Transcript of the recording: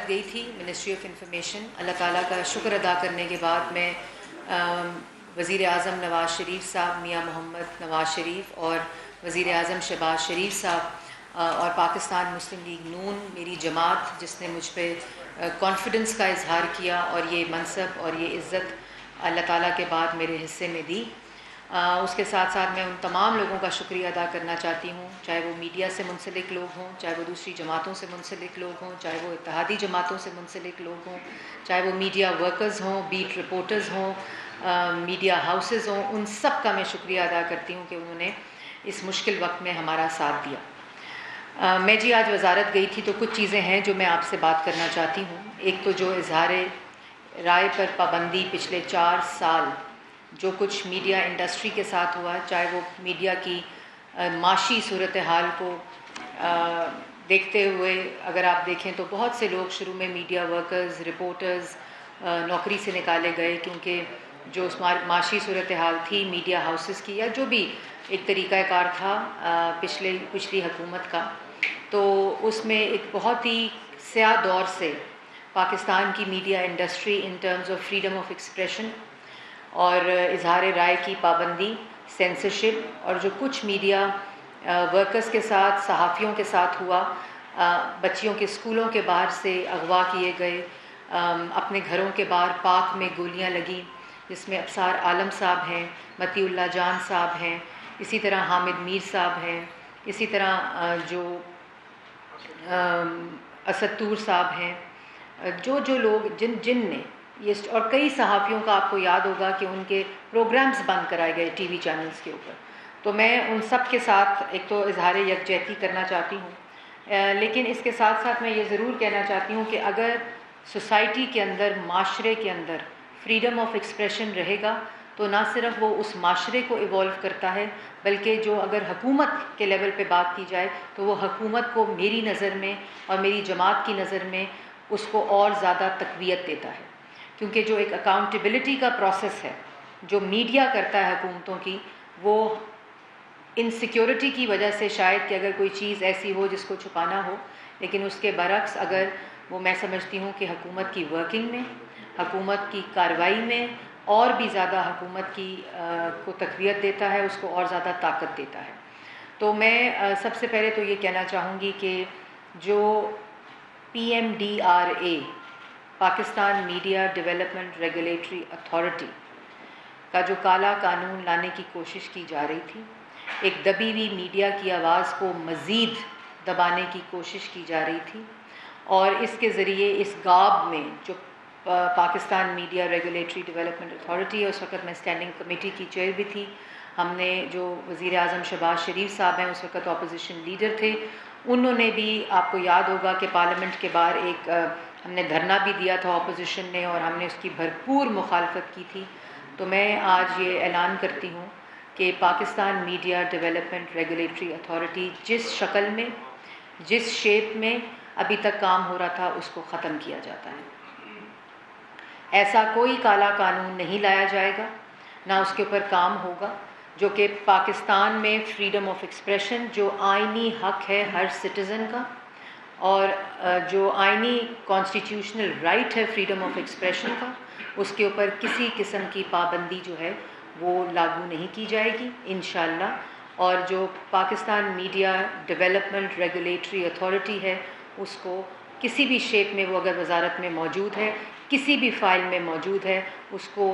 वजारत गई थी ministry of information. अल्लाह ताला का शुक्र अदा करने के बाद मैं वज़ीर आज़म नवाज़ शरीफ साहब, मियाँ मोहम्मद नवाज़ शरीफ और वज़ीर आज़म शहबाज शरीफ साहब और पाकिस्तान मुस्लिम लीग नून, मेरी जमात जिसने मुझ पर कॉन्फिडेंस का इजहार किया और ये मनसब और ये इज़्ज़त अल्लाह ताला के बाद मेरे हिस्से में दी। उसके साथ साथ मैं उन तमाम लोगों का शुक्रिया अदा करना चाहती हूँ, चाहे वो मीडिया से मुंसलिक लोग हों, चाहे वो दूसरी जमातों से मुंसलिक लोग हों, चाहे वो इत्तेहादी जमातों से मुंसलिक लोग हों, चाहे वो मीडिया वर्कर्स हों, बीट रिपोर्टर्स हों, मीडिया हाउसेस हों, उन सब का मैं शुक्रिया अदा करती हूँ कि उन्होंने इस मुश्किल वक्त में हमारा साथ दिया। मैं जी आज वजारत गई थी तो कुछ चीज़ें हैं जो मैं आपसे बात करना चाहती हूँ। एक तो जो इजहार राय पर पाबंदी पिछले 4 साल जो कुछ मीडिया इंडस्ट्री के साथ हुआ, चाहे वो मीडिया की माशी सूरत हाल को देखते हुए अगर आप देखें तो बहुत से लोग शुरू में मीडिया वर्कर्स, रिपोर्टर्स नौकरी से निकाले गए क्योंकि जो उस माशी सूरत हाल थी मीडिया हाउसेस की या जो भी एक तरीक़ाकार था पिछली हुकूमत का, तो उसमें एक बहुत ही स्याह दौर से पाकिस्तान की media industry in terms of freedom of expression और इजहार राय की पाबंदी, सेंसरशिप और जो कुछ मीडिया वर्कर्स के साथ, सहाफ़ियों के साथ हुआ, बच्चियों के स्कूलों के बाहर से अगवा किए गए, अपने घरों के बाहर पाक में गोलियां लगी, जिसमें अबसार आलम साहब हैं, मतीउल्लाह जान साहब हैं, इसी तरह हामिद मीर साहब हैं, इसी तरह जो असदतूर साहब हैं, जो लोग जिन ने ये और कई सहाफ़ियों का आपको याद होगा कि उनके प्रोग्राम्स बंद कराए गए टीवी चैनल्स के ऊपर। तो मैं उन सब के साथ एक तो इजहार यकजहती करना चाहती हूँ, लेकिन इसके साथ साथ मैं ये ज़रूर कहना चाहती हूँ कि अगर सोसाइटी के अंदर, माशरे के अंदर फ्रीडम ऑफ एक्सप्रेशन रहेगा तो ना सिर्फ वो उस माशरे को इवॉल्व करता है, बल्कि जो अगर हुकूमत के लेवल पे बात की जाए तो वो हुकूमत को मेरी नज़र में और मेरी जमात की नज़र में उसको और ज़्यादा तक़वियत देता है। क्योंकि जो एक अकाउंटेबिलिटी का प्रोसेस है जो मीडिया करता है हुकूमतों की, वो इनसिक्योरिटी की वजह से शायद कि अगर कोई चीज़ ऐसी हो जिसको छुपाना हो, लेकिन उसके बरक्स अगर वो मैं समझती हूँ कि हुकूमत की वर्किंग में, हुकूमत की कार्रवाई में और भी ज़्यादा हुकूमत की को तक़वियत देता है, उसको और ज़्यादा ताकत देता है। तो मैं सबसे पहले तो ये कहना चाहूँगी कि जो PMDRA Pakistan media development regulatory authority का जो काला कानून लाने की कोशिश की जा रही थी, एक दबी हुई मीडिया की आवाज़ को मज़ीद दबाने की कोशिश की जा रही थी और इसके ज़रिए इस गाब में जो Pakistan media regulatory development authority है, उस वक़्त मैं स्टैंडिंग कमेटी की चेयर भी थी। हमने जो वज़ीर आज़म शहबाज शरीफ साहब हैं उस वक़्त अपोजिशन लीडर थे, उन्होंने भी आपको याद होगा कि पार्लियामेंट के बाहर एक हमने धरना भी दिया था अपोजिशन ने और हमने उसकी भरपूर मुखालफत की थी। तो मैं आज ये ऐलान करती हूँ कि Pakistan media development regulatory authority जिस शक्ल में, जिस शेप में अभी तक काम हो रहा था उसको ख़त्म किया जाता है। ऐसा कोई काला कानून नहीं लाया जाएगा, ना उसके ऊपर काम होगा, जो कि पाकिस्तान में फ्रीडम ऑफ एक्सप्रेशन जो आइनी हक है हर सिटीज़न का और जो आइनी कॉन्स्टिट्यूशनल राइट है फ्रीडम ऑफ एक्सप्रेशन का, उसके ऊपर किसी किस्म की पाबंदी जो है वो लागू नहीं की जाएगी इंशाअल्लाह। और जो Pakistan media development regulatory authority है उसको किसी भी शेप में वो अगर वजारत में मौजूद है, किसी भी फ़ाइल में मौजूद है, उसको